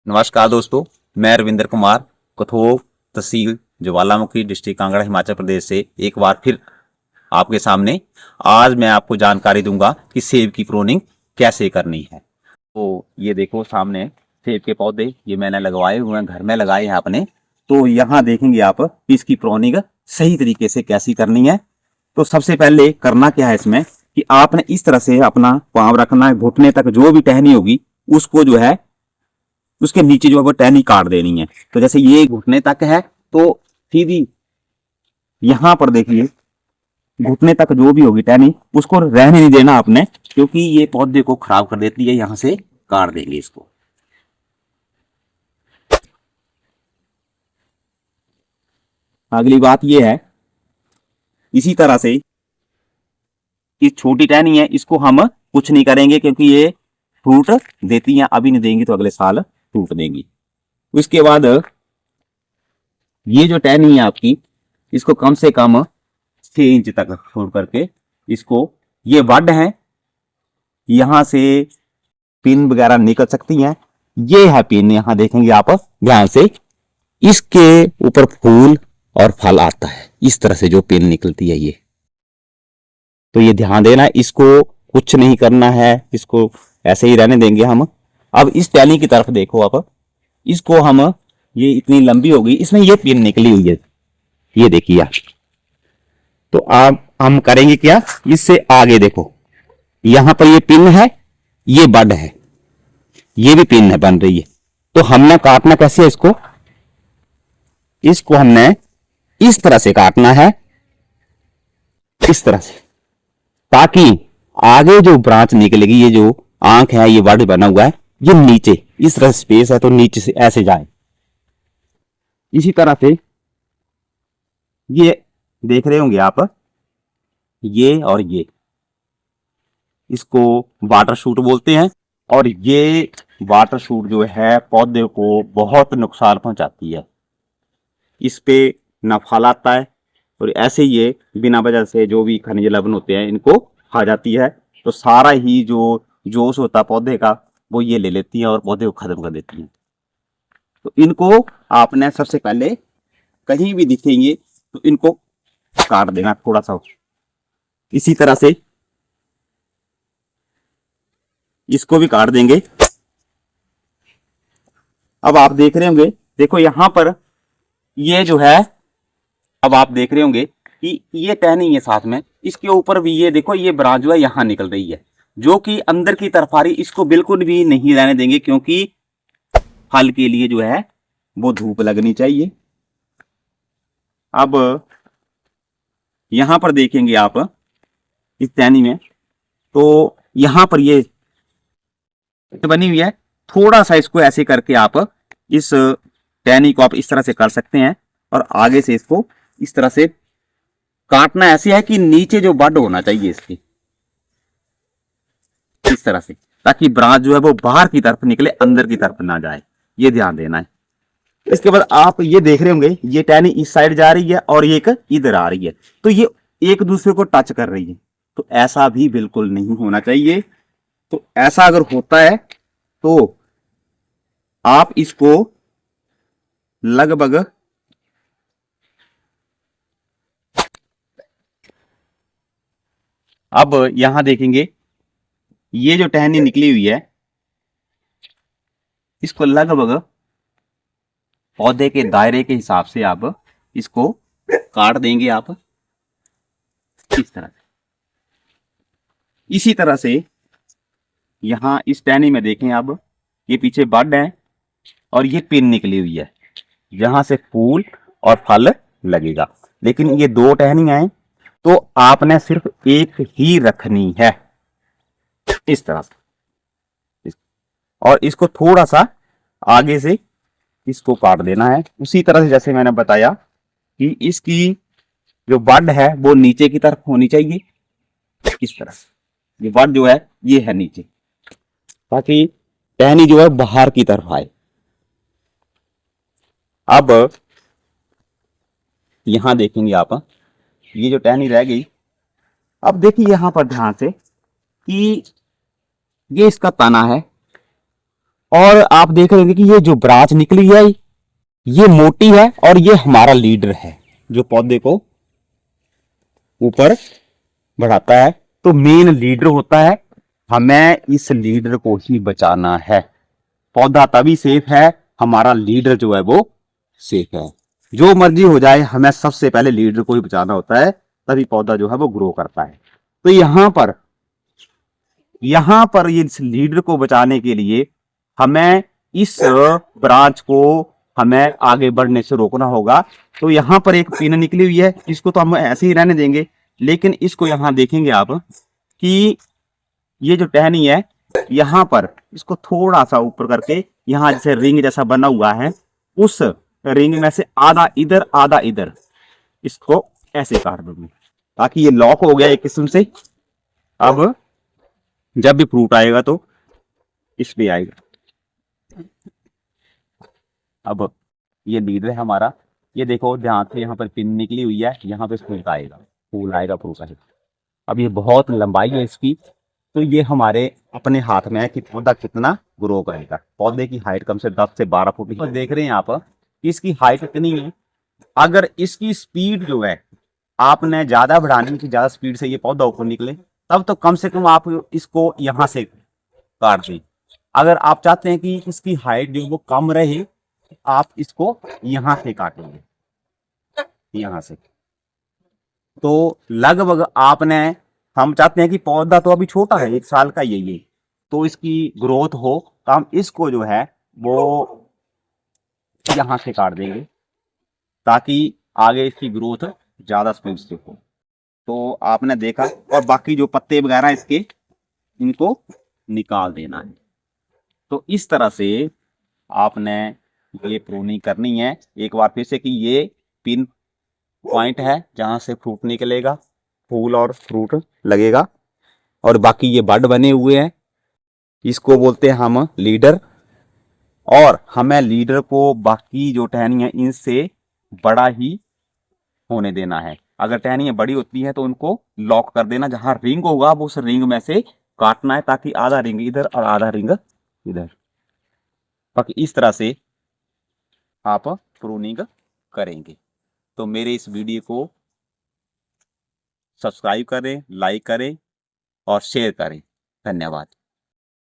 नमस्कार दोस्तों, मैं रविंद्र कुमार कथोग तहसील ज्वालामुखी डिस्ट्रिक्ट कांगड़ा हिमाचल प्रदेश से एक बार फिर आपके सामने आज मैं आपको जानकारी दूंगा कि सेब की प्रूनिंग कैसे करनी है। तो ये देखो सामने सेब के पौधे ये मैंने लगवाए हुए हैं, घर में लगाए हैं अपने। तो यहाँ देखेंगे आप कि इसकी प्रूनिंग सही तरीके से कैसी करनी है। तो सबसे पहले करना क्या है इसमें कि आपने इस तरह से अपना पाँव रखना है, घुटने तक जो भी टहनी होगी उसको जो है उसके नीचे जो है वो टहनी काट देनी है। तो जैसे ये घुटने तक है तो सीधी यहां पर देखिए घुटने तक जो भी होगी टहनी उसको रहने नहीं देना आपने, क्योंकि ये पौधे को खराब कर देती है। यहां से काट देंगे इसको। अगली बात ये है, इसी तरह से ये छोटी टहनी है इसको हम कुछ नहीं करेंगे, क्योंकि ये फ्रूट देती हैं, अभी नहीं देंगी तो अगले साल फ्रूट देंगी। उसके बाद ये जो टहनी है आपकी इसको कम से कम 6 इंच तक छोड़ करके इसको, ये बड है, यहां से पिन वगैरह निकल सकती हैं। ये है पिन, यहां देखेंगे आप ध्यान से, इसके ऊपर फूल और फल आता है। इस तरह से जो पिन निकलती है ये, तो ये ध्यान देना, इसको कुछ नहीं करना है, इसको ऐसे ही रहने देंगे हम। अब इस टहनी की तरफ देखो आप, इसको हम, ये इतनी लंबी होगी, इसमें ये पिन निकली हुई है, ये देखिए आप। तो आप हम करेंगे क्या, इससे आगे देखो यहां पर ये पिन है, ये बड है, ये भी पिन है बन रही है। तो हमने काटना कैसे है इसको, इसको हमने इस तरह से काटना है, इस तरह से, ताकि आगे जो ब्रांच निकलेगी, ये जो आंख है, ये बड बना हुआ है, ये नीचे इस तरह स्पेस है तो नीचे से ऐसे जाए। इसी तरह से ये देख रहे होंगे आप, ये और ये, इसको वाटर शूट बोलते हैं। और ये वाटर शूट जो है पौधे को बहुत नुकसान पहुंचाती है। इस पे न फल आता है, और ऐसे ये बिना वजह से जो भी खनिज लवण होते हैं इनको खा जाती है। तो सारा ही जो जोश होता है पौधे का वो ये ले लेती है और पौधे को खत्म कर देती है। तो इनको आपने सबसे पहले कहीं भी दिखेंगे तो इनको काट देना थोड़ा सा, इसी तरह से इसको भी काट देंगे। अब आप देख रहे होंगे, देखो यहां पर ये जो है, अब आप देख रहे होंगे कि ये टहनी है साथ में, इसके ऊपर भी ये देखो ये ब्रांच जो है यहां निकल रही है, जो कि अंदर की तरफ आ रही। इसको बिल्कुल भी नहीं रहने देंगे, क्योंकि फल के लिए जो है वो धूप लगनी चाहिए। अब यहां पर देखेंगे आप इस टहनी में, तो यहां पर ये बनी हुई है, थोड़ा सा इसको ऐसे करके आप इस टहनी को आप इस तरह से कर सकते हैं, और आगे से इसको इस तरह से काटना ऐसे है कि नीचे जो बड होना चाहिए इसकी, इस तरह से, ताकि ब्रांच जो है वो बाहर की तरफ निकले, अंदर की तरफ ना जाए, ये ध्यान देना है। इसके बाद आप ये देख रहे होंगे ये टहनी इस साइड जा रही है और ये एक इधर आ रही है, तो ये एक दूसरे को टच कर रही है। तो ऐसा भी बिल्कुल नहीं होना चाहिए। तो ऐसा अगर होता है तो आप इसको लगभग अब यहां देखेंगे ये जो टहनी निकली हुई है इसको लगभग पौधे के दायरे के हिसाब से आप इसको काट देंगे आप इस तरह से। इसी तरह से यहां इस टहनी में देखें आप, ये पीछे बड है और ये पिन निकली हुई है जहां से फूल और फल लगेगा। लेकिन ये दो टहनियां हैं तो आपने सिर्फ एक ही रखनी है, इस तरह से, और इसको थोड़ा सा आगे से इसको काट देना है। उसी तरह से जैसे मैंने बताया कि इसकी जो बड है वो नीचे की तरफ होनी चाहिए, इस तरह से। ये बड जो है ये है नीचे, ताकि टहनी जो है बाहर की तरफ आए। अब यहां देखेंगे आप, ये जो टहनी रह गई, अब देखिए यहां पर ध्यान से कि ये इसका तना है, और आप देख रहे हैं कि ये जो ब्रांच निकली है ये मोटी है और ये हमारा लीडर है जो पौधे को ऊपर बढ़ाता है। तो मेन लीडर होता है, हमें इस लीडर को ही बचाना है। पौधा तभी सेफ है, हमारा लीडर जो है वो सेफ है। जो मर्जी हो जाए, हमें सबसे पहले लीडर को ही बचाना होता है, तभी पौधा जो है वो ग्रो करता है। तो यहां पर इस लीडर को बचाने के लिए हमें इस ब्रांच को हमें आगे बढ़ने से रोकना होगा। तो यहां पर एक पिन निकली हुई है, इसको तो हम ऐसे ही रहने देंगे, लेकिन इसको यहां देखेंगे आप कि ये जो टहनी है यहां पर इसको थोड़ा सा ऊपर करके यहां जैसे रिंग जैसा बना हुआ है, उस रिंग में से आधा इधर आधा इधर इसको ऐसे काट दूंगी ताकि ये लॉक हो गया एक किस्म से। अब जब भी फ्रूट आएगा तो इसमें आएगा। अब ये लीडर है हमारा, ये देखो ध्यान से यहाँ पर पिन निकली हुई है, यहाँ पे फूल आएगा, फूल आएगा, फ्रूट आएगा। अब ये बहुत लंबाई है इसकी, तो ये हमारे अपने हाथ में है कि पौधा कितना ग्रो करेगा। पौधे की हाइट कम से 10 से 12 फुट तो देख रहे हैं आप कि इसकी हाइट इतनी है। अगर इसकी स्पीड जो है आपने ज्यादा बढ़ानी की, ज्यादा स्पीड से ये पौधा ऊपर निकले, तब तो कम से कम आप इसको यहां से काट दें। अगर आप चाहते हैं कि इसकी हाइट जो वो कम रहे, आप इसको यहां से काटेंगे, यहां से। तो लगभग आपने, हम चाहते हैं कि पौधा तो अभी छोटा है, 1 साल का ये तो इसकी ग्रोथ हो, तो हम इसको जो है वो यहां से काट देंगे ताकि आगे इसकी ग्रोथ ज्यादा स्पीड से हो। तो आपने देखा, और बाकी जो पत्ते वगैरह इसके, इनको निकाल देना है। तो इस तरह से आपने ये प्रूनिंग करनी है। एक बार फिर से कि ये पिन पॉइंट है जहां से फ्रूट निकलेगा, फूल और फ्रूट लगेगा, और बाकी ये बड बने हुए हैं, इसको बोलते हैं हम लीडर। और हमें लीडर को बाकी जो टहनी है इनसे बड़ा ही होने देना है। अगर टहनियां बड़ी होती है तो उनको लॉक कर देना, जहां रिंग होगा वो उस रिंग में से काटना है ताकि आधा रिंग इधर और आधा रिंग इधर। बाकी इस तरह से आप प्रूनिंग करेंगे। तो मेरे इस वीडियो को सब्सक्राइब करें, लाइक करें और शेयर करें। धन्यवाद।